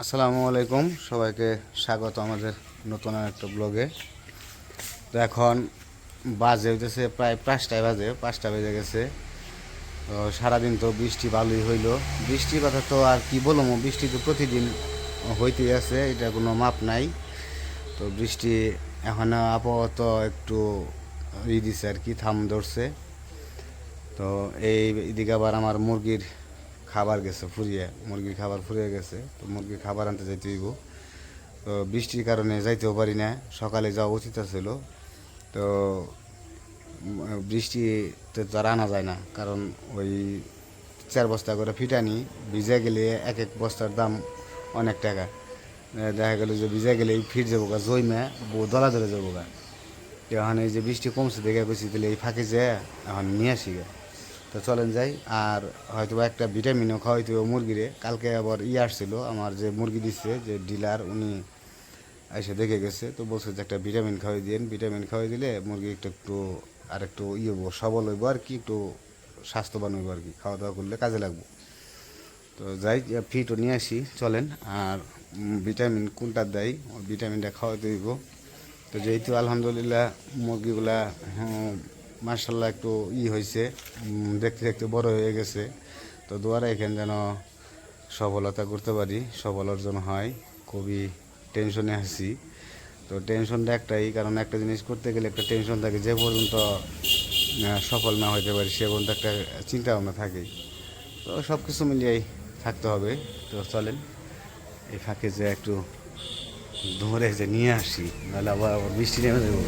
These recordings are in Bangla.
আসসালামু আলাইকুম, সবাইকে স্বাগত আমাদের নতুন একটা ব্লগে। তো এখন বাজে হইতেছে প্রায় 5টায় বাজে, 5টা বেজে গেছে। তো সারাদিন তো বৃষ্টি ভালোই হইলো। বৃষ্টির কথা তো আর কি বলবো, বৃষ্টি তো প্রতিদিন হইতেই আছে, এটা কোনো মাপ নাই। তো বৃষ্টি এখন আপাতত একটু দিছে আর কি, থাম ধরছে। তো এইদিকে আবার আমার মুরগির খাবার গেছে ফুরিয়ে, মুরগির খাবার ফুরিয়ে গেছে। তো মুরগির খাবার আনতে যাইতে হইব। তো বৃষ্টির কারণে যাইতেও পারি না, সকালে যাওয়া উচিত ছিল। তো বৃষ্টিতে তো আর আনা যায় না, কারণ ওই 4 বস্তা করে ফিটানি ভিজে গেলে এক এক বস্তার দাম অনেক টাকা। দেখা গেল যে ভিজে গেলে ফিট যাবো গা, জইমা দলা ধরে যাবো গা। এখন এই যে বৃষ্টি কমছে দেখে গেছি, তাহলে এই ফাঁকে যেয়ে এখন নিয়ে আসি গা। তো চলেন যাই। আর হয়তো একটা ভিটামিনও খাওয়াইতে হবে মুরগিরে। কালকে আবার আসছিল, আমার যে মুরগি দিচ্ছে যে ডিলার, উনি এসে দেখে গেছে। তো বলছে যে একটা ভিটামিন খাওয়াই দিন, ভিটামিন খাওয়াই দিলে মুরগি একটু আর একটু হবো, সবল হইব আর কি, একটু স্বাস্থ্যবান হইব আর কি, খাওয়া দাওয়া করলে কাজে লাগবে। তো যাই, ফিটও নিয়ে আসি চলেন। আর ভিটামিন কোনটা দেয়, ওই ভিটামিনটা খাওয়াইতে হইব। তো যেহেতু আলহামদুলিল্লাহ মুরগিগুলা মার্শাল্লাহ একটু হয়েছে, দেখতে দেখতে বড় হয়ে গেছে। তো দোয়ারা এখানে যেন সফলতা করতে পারি, সফল অর্জন হয়। খুবই টেনশনে আছি। তো টেনশনটা একটাই, কারণ একটা জিনিস করতে গেলে একটা টেনশন থাকে, যে পর্যন্ত সফল না হইতে পারি সে পর্যন্ত একটা চিন্তা ভাবনা থাকে। তো সব কিছু মিলিয়েই থাকতে হবে। তো চলেন এই ফাঁকে যে একটু ধরে যে নিয়ে আসি, নাহলে আবার বৃষ্টি নেমে দেবো।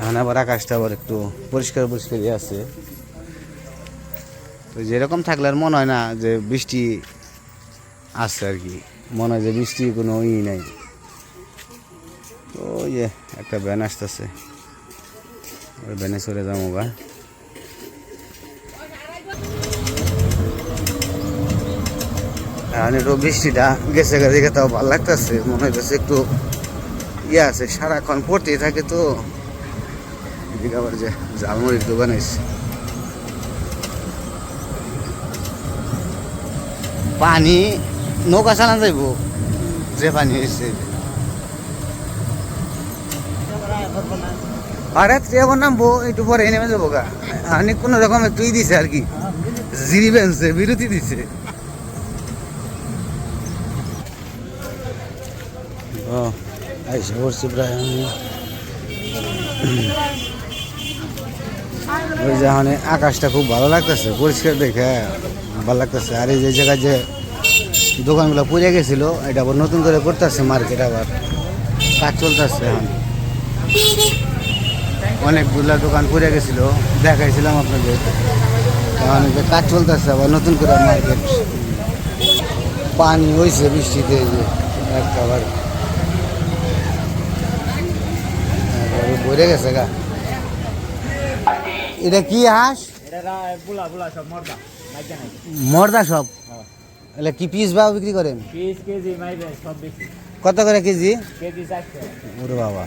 এখন আবার আকাশটা আবার একটু পরিষ্কার পরিষ্কারই আছে। তো যেরকম থাকলে আর মনে হয় না যে বৃষ্টি আসছে আর কি, মনে হয় যে বৃষ্টির কোনো নাই। তো একটা ভ্যান আসতেছে, ওই ভ্যানে চলে যাবো গা। এখন একটু বৃষ্টিটা গেছে গা দেখে তাও ভালো লাগতেছে, মনে হইতেছে একটু আছে, সারাক্ষণ পড়তেই থাকে। তো এদিকে আবার যে ঝালমুড়ির দোকান আছে, পানি নৌকা চালান যাইব, যে পানি হয়েছে। আরে এবার নামবো, একটু পরে নেমে যাবো গা। আমি কোনো রকম তুই দিছে আর কি, জিরি বেঞ্চে বিরতি দিছে। ও আইসা পড়ছি প্রায় আমি। ওই যে মানে আকাশটা খুব ভালো লাগতেছে, পরিষ্কার দেখে ভালো লাগতেছে। আর এই যে জায়গায় যে দোকানগুলো পুড়ে গেছিলো, এটা আবার নতুন করে করতেছে মার্কেট, আবার কাজ চলতেছে। এখন অনেকগুলা দোকান পুড়ে গেছিলো, দেখাইছিলাম আপনাদের। এখন যে কাজ চলতেছে আবার নতুন করে মার্কেট। পানি হয়েছে বৃষ্টিতে, যে একবার ভরে গেছে গা। এটা কি হাঁস? মর্দা সব? এলে কি পিস বা বিক্রি করেন? কত করে কেজি? ওরে বাবা,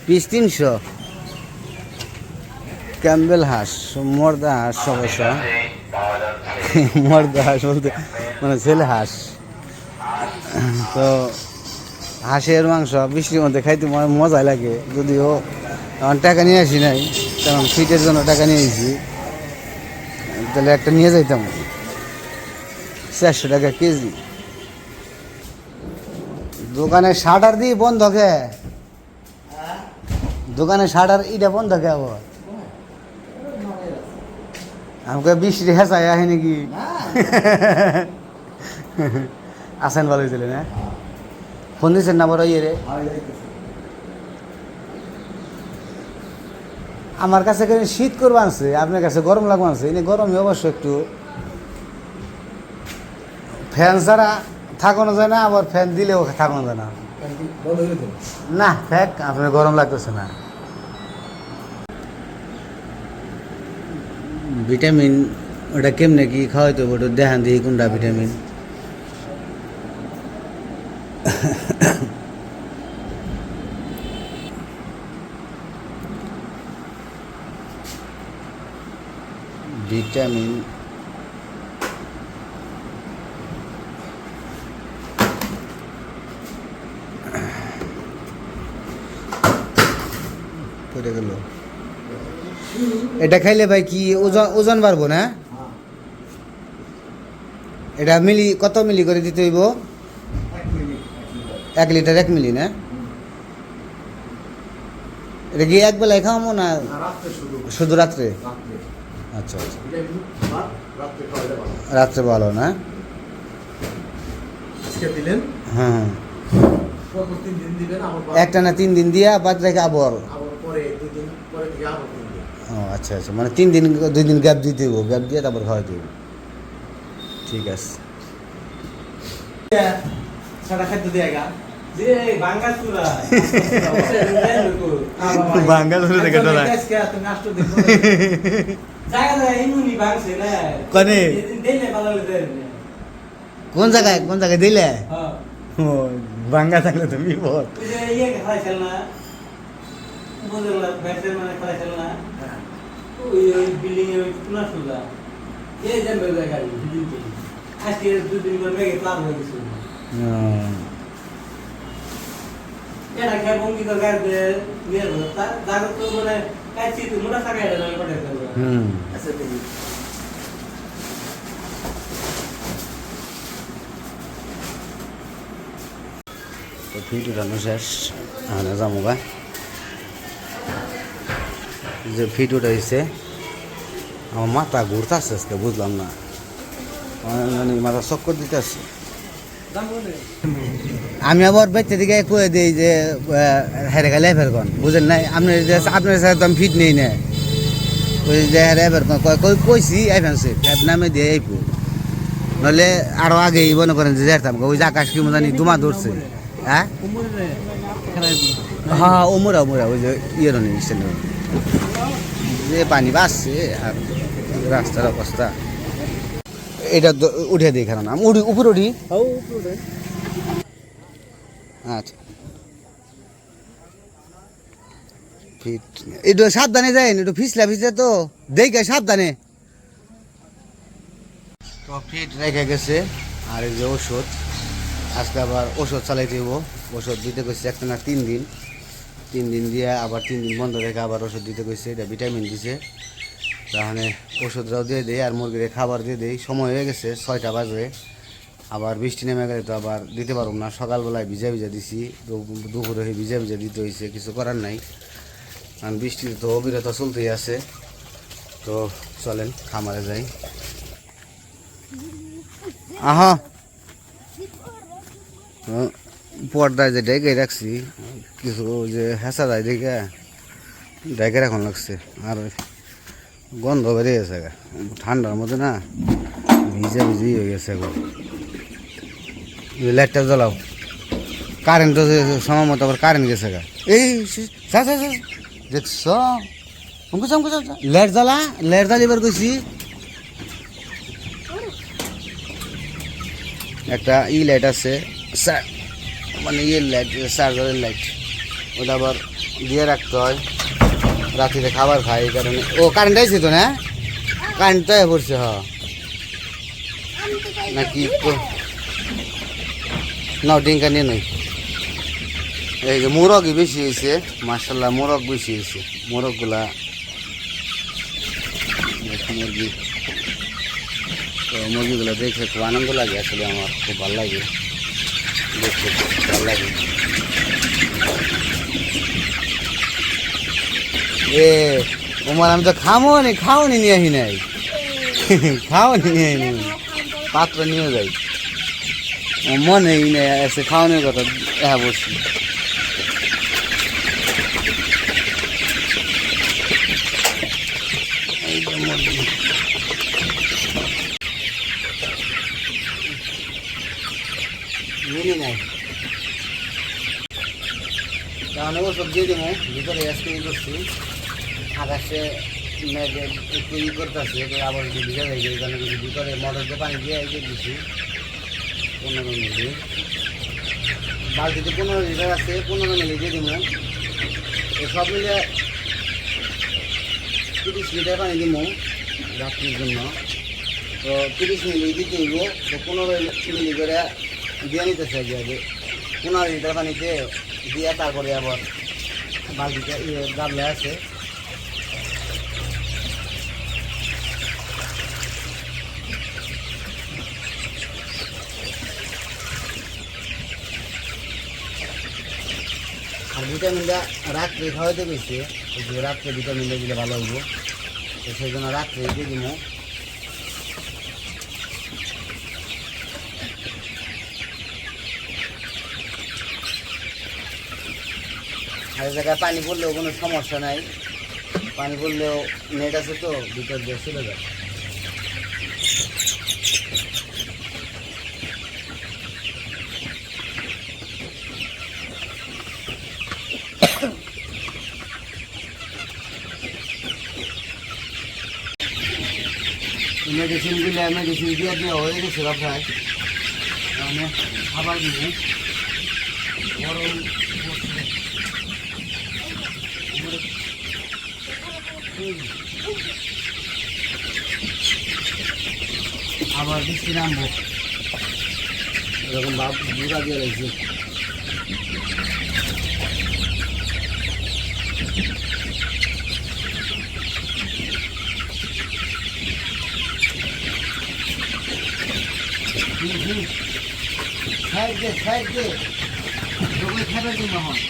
পিস 300। ক্যাম্বেল হাঁস, মর্দা হাঁস অবশ্য। মর্দা হাঁস বলতে মানে ছেলে হাঁস। তো হাঁসের মাংস বৃষ্টির মধ্যে খাইতে মজাই লাগে। যদিও আমার টাকা নিয়ে আসি নাই, কারণ ফিটের জন্য টাকা নিয়ে আসি, তাহলে একটা নিয়ে যাইতাম। 400 টাকা কেজি। দোকানে শাটার দিয়ে বন্ধ কে? দোকানে শাটার এটা বন্ধ কে? আবার আমাকে বৃষ্টি হেঁচাই আহে নাকি? আসেন ভালো হয়েছিল না? ফোন দিয়েছেন না বড় রে? আমার কাছে শীত করবো আনছে, আপনার কাছে গরম লাগবো আনছে। এনে গরমই অবশ্য একটু, ফ্যান ছাড়া থাকানো যায় না, আবার ফ্যান দিলেও থাকানো যায় না। না ফ্যাক, আপনার গরম লাগতেছে না। ভিটামিন ওটা কেমনে কি খাওয়াইতে হবে, ওটা দেখান দিই কোনটা ভিটামিন। ভিটামিন পড়ে গেল। এটা খাইলে ভাই কি ওজন ওজন বাড়বো না? এটা মিলি কত মিলি করে দিতে হইব? 1 লিটার 1 মিলি না? এটা কি এক বেলায় খাওয়াবো না শুধু রাত্রে? আচ্ছা আচ্ছা, রাত্রে ভালো না? হ্যাঁ, একটা না 3 দিন দিয়া বাদ রেখে আবার। ও আচ্ছা আচ্ছা, মানে 3 দিন 2 দিন গ্যাপ দিতে হইব, গ্যাপ দিয়ে তারপর খাওয়াইতে হইব। ঠিক আছে। কোন জায়গায় দিলে? বাঙ্গা থাকলে তো বিপদ। তো ফিট উঠানো শেষ, যাবো গা। যে ফিট উঠাইছে আমার মাথা ঘুরতেছে আজকে, বুঝলাম না, মানে মাথা চক্কর দিতেছে। আমি আবার বেঁচে দিকে কয়ে দিই যে হেরে গেলে এফের কন, বুঝেন নাই? আপনার সাথে তো আমি ফিট নেই না, ওই যে হেরে এফের কন কইছি আইফেন্সে ফ্যাপ নামে দিয়ে আইপু, নইলে আরো আগেই মনে করেন যে যেতাম। ওই যে আকাশ কি জানি দুমা ধরছে। হ্যাঁ হ্যাঁ, ওমরা ওই যে ইয়ের নেই যে পানি বাসছে আর রাস্তার অবস্থা। এটা উঠে দিই, কারণ আমি উপরে উঠি। আচ্ছা, ফিট একটু সাবধানে যায়, একটু ফিসলা তো দেখে সাবধানে। তো ফিট রেখে গেছে। আর এই যে ওষুধ, আজকে আবার ওষুধ চালাইতে হইব। ওষুধ দিতে কইছে একটানা 3 দিন, 3 দিন দিয়ে আবার 3 দিন বন্ধ রেখে আবার ওষুধ দিতে কইছে। এটা ভিটামিন দিছে, তাহলে ওষুধটাও দিয়ে দেয় আর মুরগির খাবার দিয়ে দেয়। সময় হয়ে গেছে 6টা বাজে, আবার বৃষ্টি নেমে গেলে তো আবার দিতে পারব না। সকালবেলায় ভিজা দিছি, দুপুরে ভিজা দিতে হয়েছে, কিছু করার নাই, কারণ বৃষ্টি তো অবিরত চলতেই আছে। তো চলেন খামারে যাই। আহা, পর্দায় যে ডেকে রাখছি, কিছু যে হেঁচা যায় দেখে ডেকে রাখন লাগছে। আর গন্ধ বেরিয়ে গেছে, ঠান্ডার মধ্যে না ভিজি হয়ে গেছে। লাইটটা জ্বালাও, কারেন্ট সময় মতো আবার কারেন্ট গেছে। এই দেখছ, লাইট জ্বালিবার কইছি। একটা লাইট আছে, মানে লাইট, চার্জারের লাইট, ওটা আবার দিয়ে রাখতে হয়। রাত্রিতে খাবার খাই এই কারণে। ও কারেন্ট আইছে তো না? কারেন্ট তো পড়ছে। হ নাকি নাও ডিঙ্কা নিয়ে নই। এই যে মোরগই বেশি হয়েছে, মার্শাল্লাহ মোরগ বেশি হয়েছে। মোরগগুলা মুরগি, তো মুরগিগুলো দেখে খুব আনন্দ লাগে। আসলে আমার খুব ভালো লাগে দেখতে, ভালো লাগে। ওমার আমি তো খাওয়ানি নিয়ে আসি নাই, খাওয়ানি নিয়ে আসি নাই, পাত্র নিয়ে যাই। মনেই নেই এসে খাওয়ানোর কথা। হ্যাঁ বলছি, মিলি নাই, তাহলে ওসব দিয়ে দেবো। ভিতরে আজকে করছি, আকাশে মেঘে একটু করতেছে, আবার যদি ভিজা যায় এই কারণে কিছু ভিতরে মোটরকে পানি দিয়ে দিচ্ছি 15 মিলি। বালতিতে 15 লিটার আছে, 15 মিলি দিয়ে দিব। সব মিলে 30 লিটার পানি দিব রাত্রির জন্য। তো 30 মিলি দিতে হইব। তো 15 মিলি করে দিয়ে নিতেছে আগে 15 লিটার পানিতে দিয়ে, তারপরে আবার বালতিটা গামলা আছে। আর ভিটামিনটা রাত্রে খাওয়াইতে গেছে, রাত্রে ভিটামিনটা দিলে ভালো হইব, তো সেই জন্য রাত্রে দিয়ে দিব। আর জায়গায় পানি পড়লেও কোনো সমস্যা নাই, পানি পড়লেও নেট আছে তো ভিতর দিয়ে চলে যায়। মেডিসিন দিলে মেডিসিন দিয়ে দিয়ে হয়ে গেছে প্রায়, মানে খাবার দিয়ে গরম আবার বৃষ্টি নামবো এরকম ভাব বুড়া দিয়ে রয়েছে। সাইড দে তোকে খাবার দিন হয়।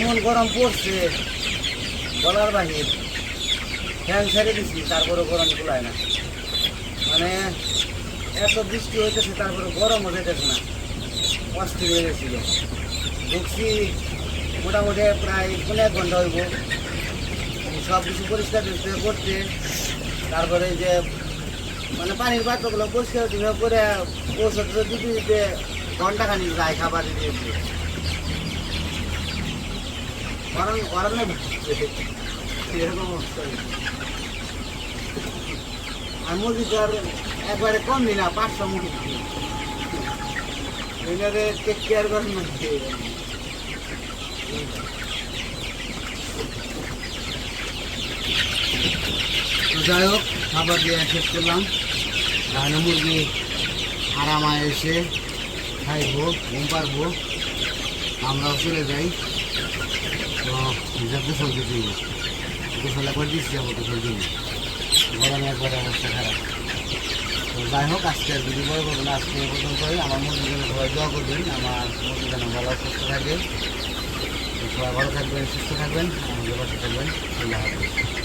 এমন গরম পড়ছে বলার বাহির, ফ্যান ছেড়ে দিচ্ছি তারপরে গরম কুলায় না, মানে এত বৃষ্টি হইতেছে তারপরে গরমও যেতেছে না, অস্থির হয়ে গেছিল। ঢুকছি মোটামুটি প্রায় 1 ঘন্টা হইব, সব কিছু পরিষ্কার করতে, তারপরে যে মানে পানির পাত্রগুলো পরিষ্কার করে ঔষধ দিতে দিতে ঘন্টাখানি যায় খাবার দিতে দিতে। এরকম অবস্থা। আর মুরগি তো আর একবারে কম দিই না, 500 মুরগি এনারে টেক কেয়ার করেন না। যাই হোক, খাবার দিয়ে শেষ করলাম। তাহলে মুরগি আরামায় এসে খাইবো, ঘুম পারবো, আমরাও চলে যাই। তো গোসল দিতে গোসল একবার দিচ্ছি, যাবো গোসল দিন, গরমে একবারে অবস্থা খারাপ। তো যাই হোক, আজকে যদি বড় করবেন আজকে পর্যন্ত আমার মুরগির জন্য সবাই দোয়া করবেন, আমার মুরগি যেন ভালো সুস্থ থাকে। সবাই ভালো থাকবেন, সুস্থ থাকবেন, আমাদের পাশে থাকবেন। আল্লাহ হাফেজ।